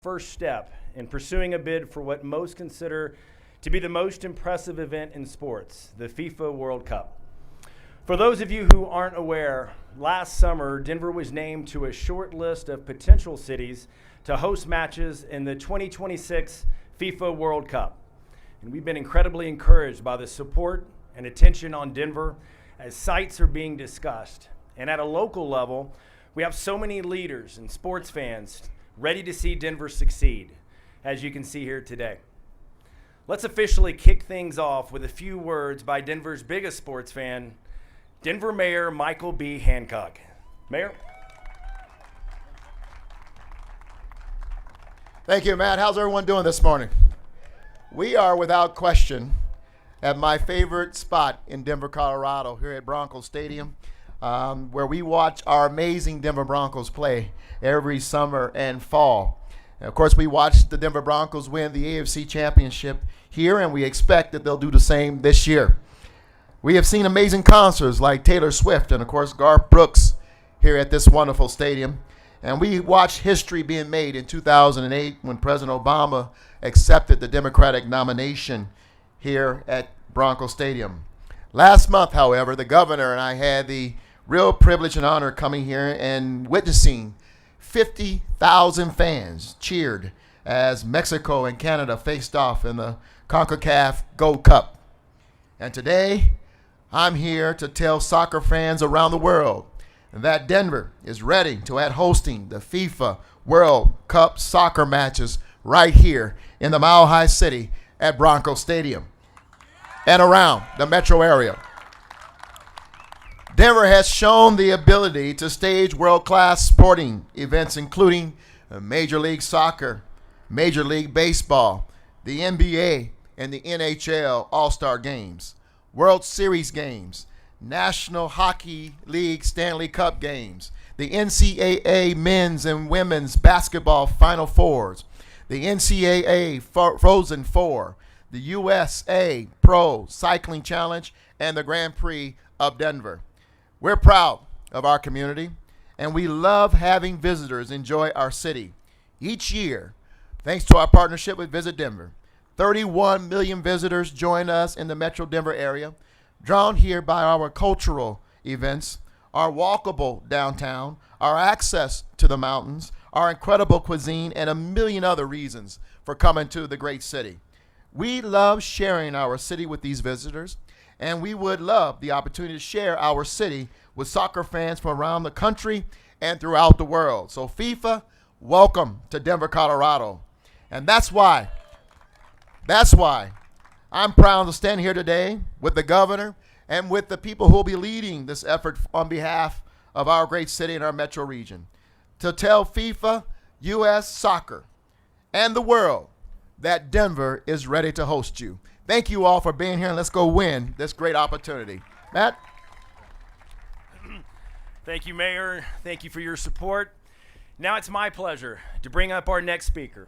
first step in pursuing a bid for what most consider to be the most impressive event in sports, the FIFA World Cup. For those of you who aren't aware, last summer, Denver was named to a short list of potential cities to host matches in the 2026 FIFA World Cup. And we've been incredibly encouraged by the support and attention on Denver as sites are being discussed. And at a local level, we have so many leaders and sports fans ready to see Denver succeed, as you can see here today. Let's officially kick things off with a few words by Denver's biggest sports fan, Denver Mayor Michael B. Hancock. Mayor. Thank you, Matt. How's everyone doing this morning? We are, without question, at my favorite spot in Denver, Colorado, here at Broncos Stadium, where we watch our amazing Denver Broncos play every summer and fall. And of course, we watched the Denver Broncos win the AFC Championship here, and we expect that they'll do the same this year. We have seen amazing concerts like Taylor Swift and, of course, Garth Brooks here at this wonderful stadium. And we watched history being made in 2008 when President Obama accepted the Democratic nomination here at Broncos Stadium. Last month, however, the governor and I had the real privilege and honor coming here and witnessing 50,000 fans cheered as Mexico and Canada faced off in the CONCACAF Gold Cup. And today, I'm here to tell soccer fans around the world that Denver is ready to add hosting the FIFA World Cup soccer matches right here in the Mile High City at Broncos Stadium and around the metro area. Denver has shown the ability to stage world-class sporting events, including Major League Soccer, Major League Baseball, the NBA, and the NHL All-Star Games, World Series games, National Hockey League Stanley Cup games, the NCAA men's and women's basketball Final Fours, the NCAA Frozen Four, the USA Pro Cycling Challenge, and the Grand Prix of Denver. We're proud of our community, and we love having visitors enjoy our city. Each year, thanks to our partnership with Visit Denver, 31 million visitors join us in the Metro Denver area, drawn here by our cultural events, our walkable downtown, our access to the mountains, our incredible cuisine, and a million other reasons for coming to the great city. We love sharing our city with these visitors, and we would love the opportunity to share our city with soccer fans from around the country and throughout the world. So FIFA, welcome to Denver, Colorado. And that's why I'm proud to stand here today with the governor and with the people who will be leading this effort on behalf of our great city and our metro region to tell FIFA, U.S. Soccer, and the world that Denver is ready to host you. Thank you all for being here, and let's go win this great opportunity. Matt? Thank you, Mayor. Thank you for your support. Now it's my pleasure to bring up our next speaker.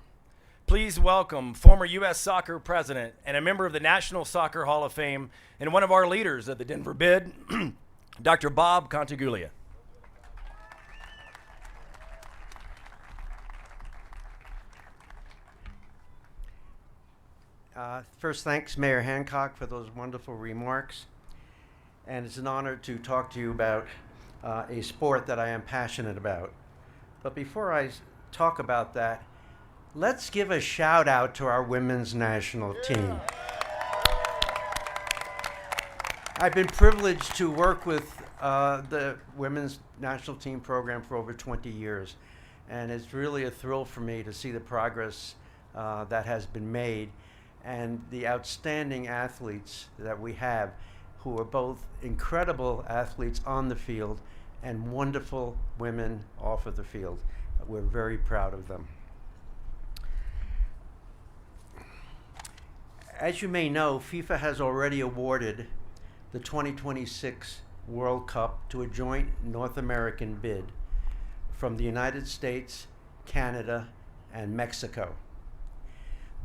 Please welcome former U.S. Soccer president and a member of the National Soccer Hall of Fame and one of our leaders of the Denver bid, Dr. Bob Contaguglia. First, thanks, Mayor Hancock, for those wonderful remarks. And it's an honor to talk to you about a sport that I am passionate about. But before I talk about that, let's give a shout out to our women's national team. I've been privileged to work with the women's national team program for over 20 years. And it's really a thrill for me to see the progress that has been made and the outstanding athletes that we have who are both incredible athletes on the field and wonderful women off of the field. We're very proud of them. As you may know, FIFA has already awarded the 2026 World Cup to a joint North American bid from the United States, Canada, and Mexico.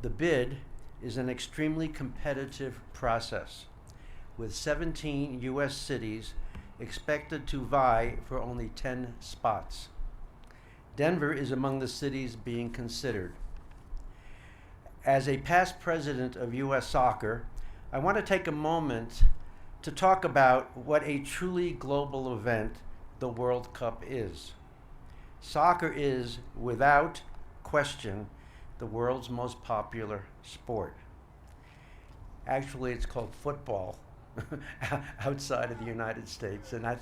The bid is an extremely competitive process, with 17 U.S. cities expected to vie for only 10 spots. Denver is among the cities being considered. As a past president of U.S. Soccer, I want to take a moment to talk about what a truly global event the World Cup is. Soccer is, without question, the world's most popular sport. Actually, it's called football outside of the United States, and I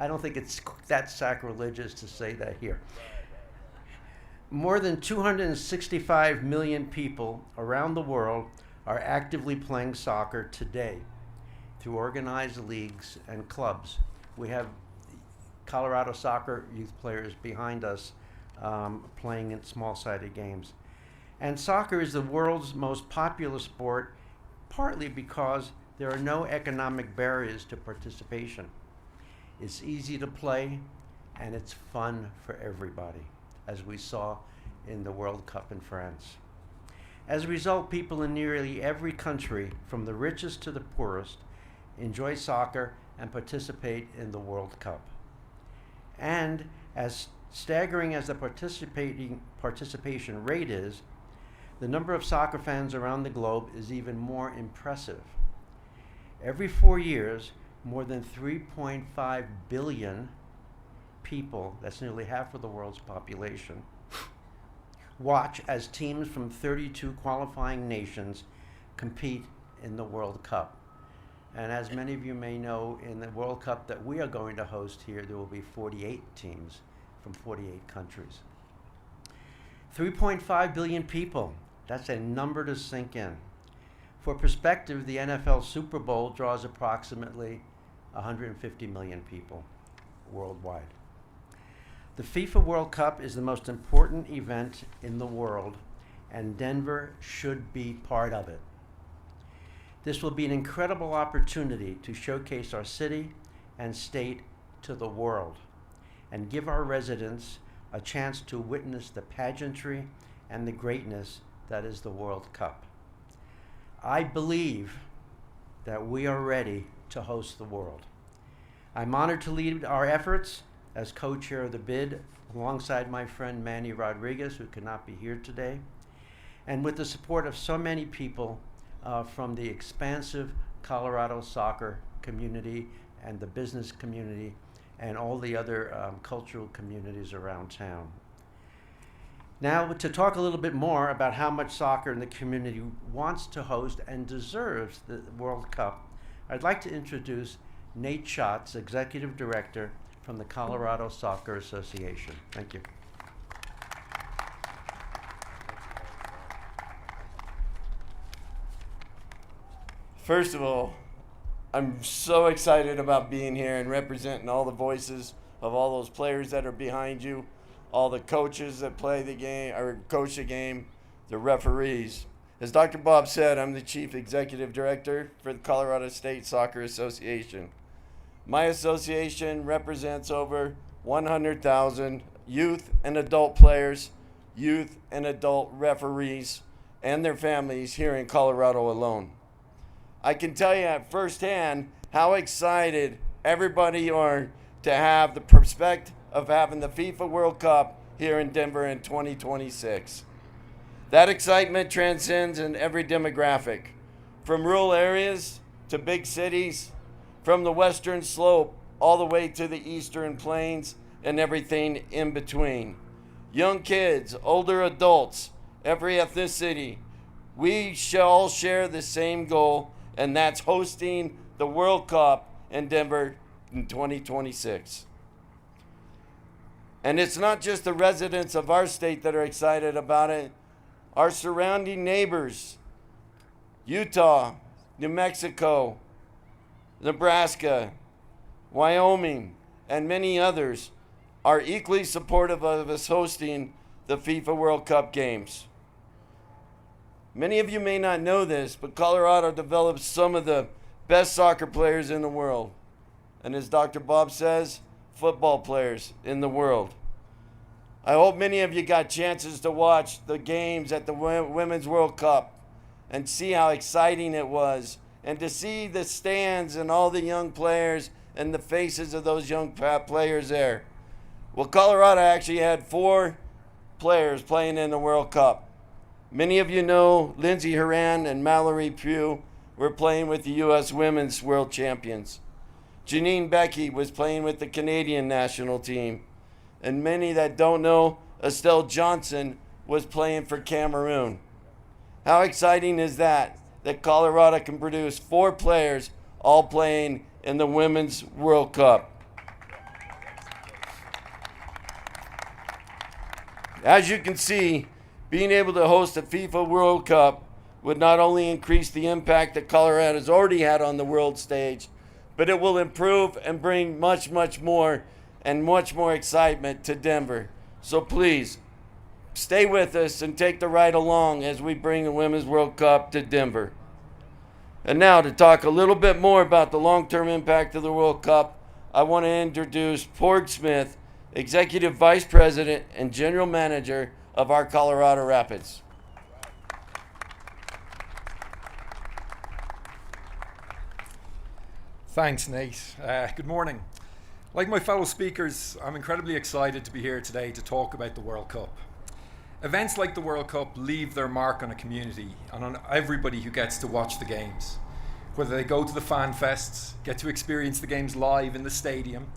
don't think it's that sacrilegious to say that here. More than 265 million people around the world are actively playing soccer today through organized leagues and clubs. We have Colorado soccer youth players behind us playing in small-sided games. And soccer is the world's most popular sport, partly because there are no economic barriers to participation. It's easy to play, and it's fun for everybody, as we saw in the World Cup in France. As a result, people in nearly every country, from the richest to the poorest, enjoy soccer and participate in the World Cup. And as staggering as the participation rate is, the number of soccer fans around the globe is even more impressive. Every 4 years, more than 3.5 billion people, that's nearly half of the world's population, watch as teams from 32 qualifying nations compete in the World Cup. And as many of you may know, in the World Cup that we are going to host here, there will be 48 teams from 48 countries. 3.5 billion people, that's a number to sink in. For perspective, the NFL Super Bowl draws approximately 150 million people worldwide. The FIFA World Cup is the most important event in the world, and Denver should be part of it. This will be an incredible opportunity to showcase our city and state to the world and give our residents a chance to witness the pageantry and the greatness that is the World Cup. I believe that we are ready to host the world. I'm honored to lead our efforts as co-chair of the bid alongside my friend Manny Rodriguez, who could not be here today, and with the support of so many people from the expansive Colorado soccer community and the business community and all the other cultural communities around town. Now, to talk a little bit more about how much soccer in the community wants to host and deserves the World Cup, I'd like to introduce Nate Schatz, Executive Director from the Colorado Soccer Association. Thank you. First of all, I'm so excited about being here and representing all the voices of all those players that are behind you, all the coaches that play the game or coach the game, the referees. As Dr. Bob said, I'm the Chief Executive Director for the Colorado State Soccer Association. My association represents over 100,000 youth and adult players, youth and adult referees, and their families here in Colorado alone. I can tell you at firsthand how excited everybody are to have the prospect of having the FIFA World Cup here in Denver in 2026. That excitement transcends in every demographic, from rural areas to big cities, from the western slope all the way to the eastern plains and everything in between. Young kids, older adults, every ethnicity, we shall share the same goal, and that's hosting the World Cup in Denver in 2026. And it's not just the residents of our state that are excited about it. Our surrounding neighbors, Utah, New Mexico, Nebraska, Wyoming, and many others are equally supportive of us hosting the FIFA World Cup games. Many of you may not know this, but Colorado develops some of the best soccer players in the world. And as Dr. Bob says, football players in the world. I hope many of you got chances to watch the games at the Women's World Cup and see how exciting it was, and to see the stands and all the young players and the faces of those young players there. Well, Colorado actually had 4 players playing in the World Cup. Many of you know Lindsey Horan and Mallory Pugh were playing with the U.S. Women's World Champions. Janine Becky was playing with the Canadian national team. And many that don't know, Estelle Johnson was playing for Cameroon. How exciting is that Colorado can produce 4 players all playing in the Women's World Cup. As you can see, being able to host a FIFA World Cup would not only increase the impact that Colorado has already had on the world stage, but it will improve and bring much, much more and much more excitement to Denver. So please, stay with us and take the ride along as we bring the Women's World Cup to Denver. And now to talk a little bit more about the long-term impact of the World Cup, I want to introduce Porg Smith, Executive Vice President and General Manager of our Colorado Rapids. Thanks, Nate. Good morning. Like my fellow speakers, I'm incredibly excited to be here today to talk about the World Cup. Events like the World Cup leave their mark on a community and on everybody who gets to watch the games. Whether they go to the fan fests, get to experience the games live in the stadium,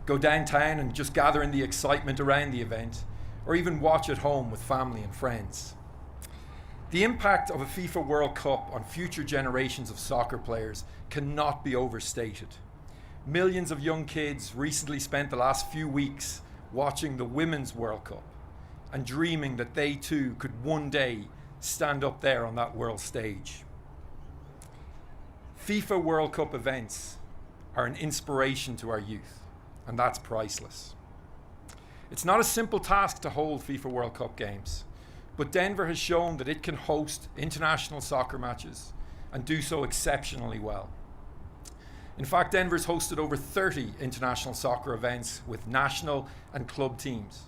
go downtown and just gather in the excitement around the event, or even watch at home with family and friends. The impact of a FIFA World Cup on future generations of soccer players cannot be overstated. Millions of young kids recently spent the last few weeks watching the Women's World Cup and dreaming that they too could one day stand up there on that world stage. FIFA World Cup events are an inspiration to our youth, and that's priceless. It's not a simple task to hold FIFA World Cup games, but Denver has shown that it can host international soccer matches and do so exceptionally well. In fact, Denver's hosted over 30 international soccer events with national and club teams.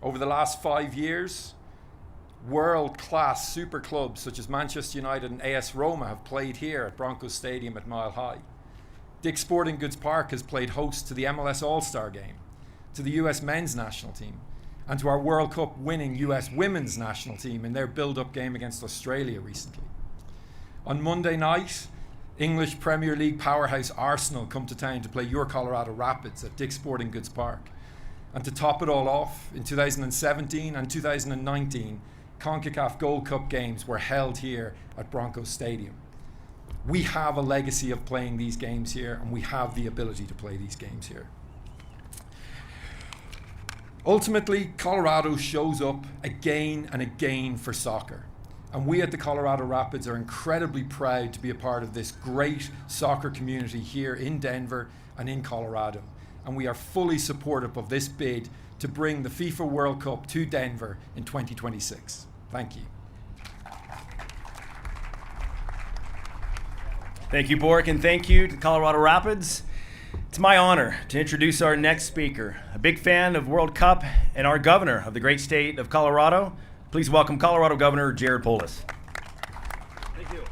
Over the last 5 years, world-class super clubs such as Manchester United and AS Roma have played here at Broncos Stadium at Mile High. Dick's Sporting Goods Park has played host to the MLS All-Star Game, to the US men's national team, and to our World Cup winning US women's national team in their build-up game against Australia recently. On Monday night, English Premier League powerhouse Arsenal come to town to play your Colorado Rapids at Dick's Sporting Goods Park. And to top it all off, in 2017 and 2019, CONCACAF Gold Cup games were held here at Broncos Stadium. We have a legacy of playing these games here, and we have the ability to play these games here. Ultimately, Colorado shows up again and again for soccer. And we at the Colorado Rapids are incredibly proud to be a part of this great soccer community here in Denver and in Colorado. And we are fully supportive of this bid to bring the FIFA World Cup to Denver in 2026. Thank you. Thank you, Bork, and thank you to Colorado Rapids. It's my honor to introduce our next speaker, a big fan of World Cup and our governor of the great state of Colorado. Please welcome Colorado Governor Jared Polis. Thank you.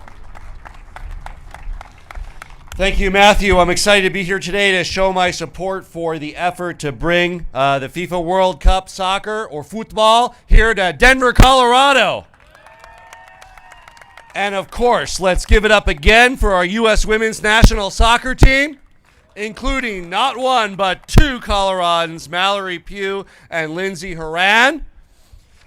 Thank you, Matthew. I'm excited to be here today to show my support for the effort to bring the FIFA World Cup soccer or football here to Denver, Colorado. And of course, let's give it up again for our U.S. women's national soccer team, including not one but 2 Coloradans, Mallory Pugh and Lindsey Horan.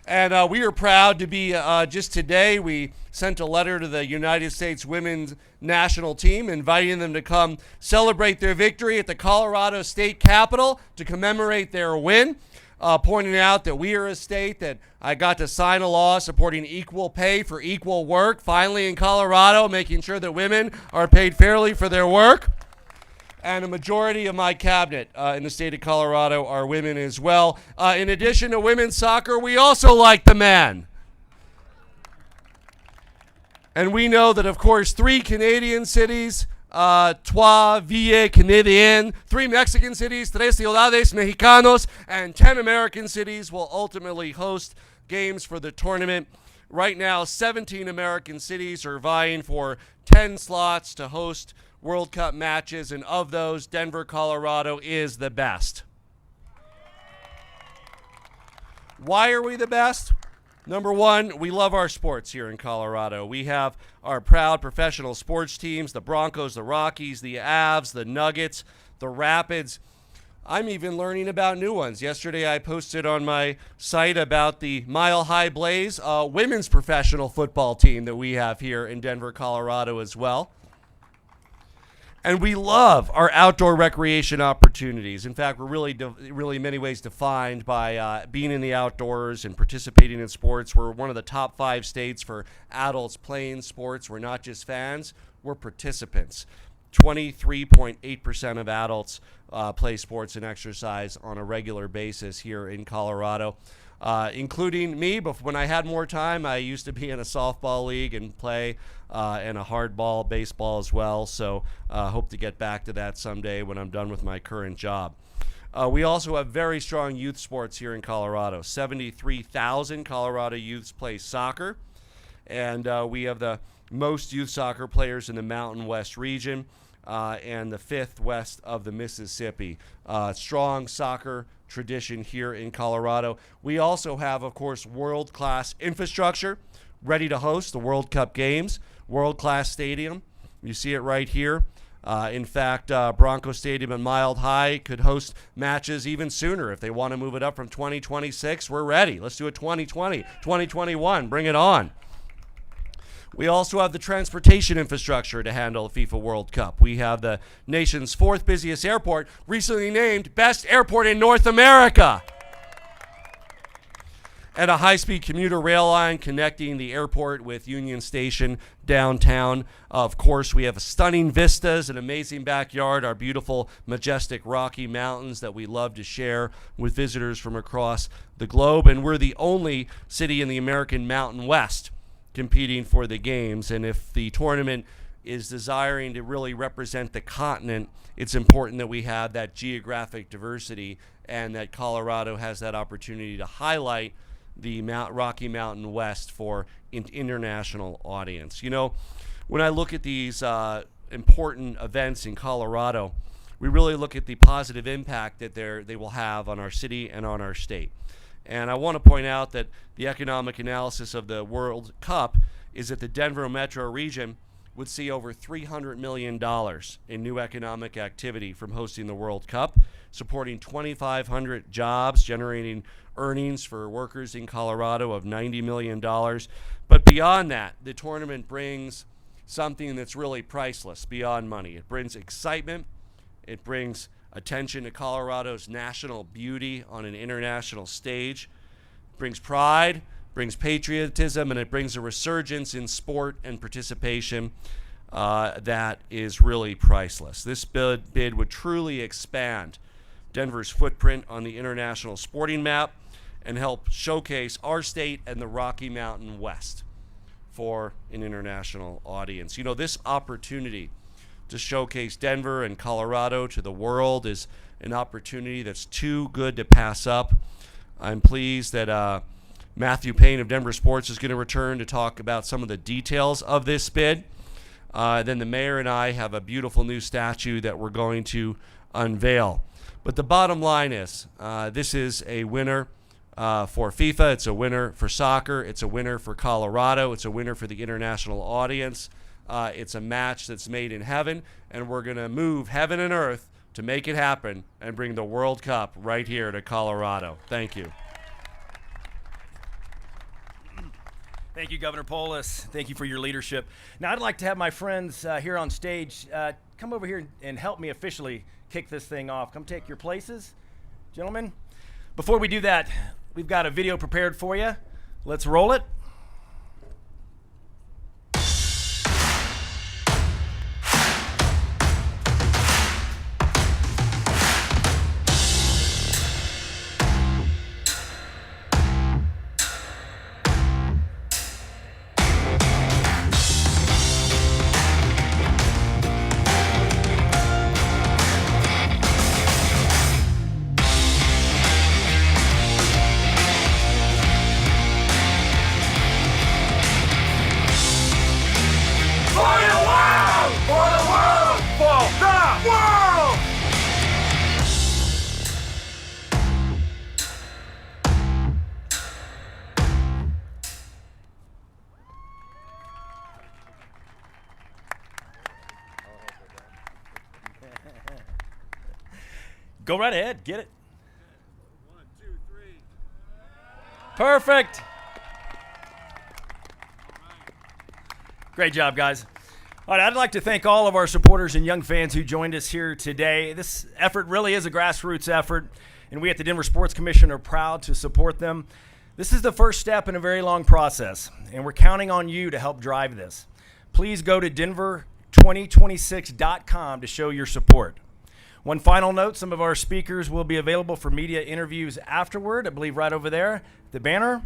And we are proud to be, just today, we sent a letter to the United States women's national team inviting them to come celebrate their victory at the Colorado State Capitol to commemorate their win, pointing out that we are a state that I got to sign a law supporting equal pay for equal work, finally in Colorado, making sure that women are paid fairly for their work. And a majority of my cabinet in the state of Colorado are women as well. In addition to women's soccer, we also like the men. And we know that, of course, 3 Canadian cities, Trois Villes Canadiennes, 3 Mexican cities, 3 Ciudades Mexicanos, and 10 American cities will ultimately host games for the tournament. Right now, 17 American cities are vying for 10 slots to host World Cup matches, and of those, Denver, Colorado is the best. Why are we the best? Number one, we love our sports here in Colorado. We have our proud professional sports teams, the Broncos, the Rockies, the Avs, the Nuggets, the Rapids. I'm even learning about new ones. Yesterday I posted on my site about the Mile High Blaze, women's professional football team that we have here in Denver, Colorado as well. And we love our outdoor recreation opportunities. In fact, we're really in many ways defined by being in the outdoors and participating in sports. We're one of the top 5 states for adults playing sports. We're not just fans, we're participants. 23.8% of adults play sports and exercise on a regular basis here in Colorado, including me. But when I had more time, I used to be in a softball league and play in a hardball, baseball as well. So hope to get back to that someday when I'm done with my current job. We also have very strong youth sports here in Colorado. 73,000 Colorado youths play soccer, and we have the most youth soccer players in the Mountain West region and the 5th west of the Mississippi. Strong soccer tradition here in Colorado. We also have, of course, world-class infrastructure ready to host the World Cup games. World-class stadium. You see it right here. In fact, Bronco Stadium at Mile High could host matches even sooner if they want to move it up from 2026. We're ready. Let's do it 2020, 2021. Bring it on. We also have the transportation infrastructure to handle the FIFA World Cup. We have the nation's 4th busiest airport, recently named Best Airport in North America. And a high-speed commuter rail line connecting the airport with Union Station downtown. Of course, we have stunning vistas, an amazing backyard, our beautiful, majestic Rocky Mountains that we love to share with visitors from across the globe. And we're the only city in the American Mountain West competing for the games. And if the tournament is desiring to really represent the continent, it's important that we have that geographic diversity and that Colorado has that opportunity to highlight the Rocky Mountain West for an international audience. You know, when I look at these important events in Colorado, we really look at the positive impact that they will have on our city and on our state. And I want to point out that the economic analysis of the World Cup is that the Denver metro region would see over $300 million in new economic activity from hosting the World Cup, supporting 2,500 jobs, generating earnings for workers in Colorado of $90 million. But beyond that, the tournament brings something that's really priceless beyond money. It brings excitement. It brings attention to Colorado's national beauty on an international stage. It brings pride, brings patriotism, and it brings a resurgence in sport and participation that is really priceless. This bid would truly expand Denver's footprint on the international sporting map and help showcase our state and the Rocky Mountain West for an international audience. You know, this opportunity to showcase Denver and Colorado to the world is an opportunity that's too good to pass up. I'm pleased that Matthew Payne of Denver Sports is going to return to talk about some of the details of this bid. Then the mayor and I have a beautiful new statue that we're going to unveil. But the bottom line is, this is a winner for FIFA. It's a winner for soccer. It's a winner for Colorado. It's a winner for the international audience. It's a match that's made in heaven, and we're going to move heaven and earth to make it happen and bring the World Cup right here to Colorado. Thank you. Thank you, Governor Polis. Thank you for your leadership. Now, I'd like to have my friends here on stage come over here and help me officially kick this thing off. Come take your places, gentlemen. Before we do that, we've got a video prepared for you. Let's roll it. Go right ahead. Get it. 1, 2, 3. Perfect. Great job, guys. All right, I'd like to thank all of our supporters and young fans who joined us here today. This effort really is a grassroots effort, and we at the Denver Sports Commission are proud to support them. This is the first step in a very long process, and we're counting on you to help drive this. Please go to denver2026.com to show your support. One final note, some of our speakers will be available for media interviews afterward, I believe right over there, the banner.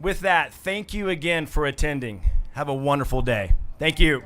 With that, thank you again for attending. Have a wonderful day. Thank you.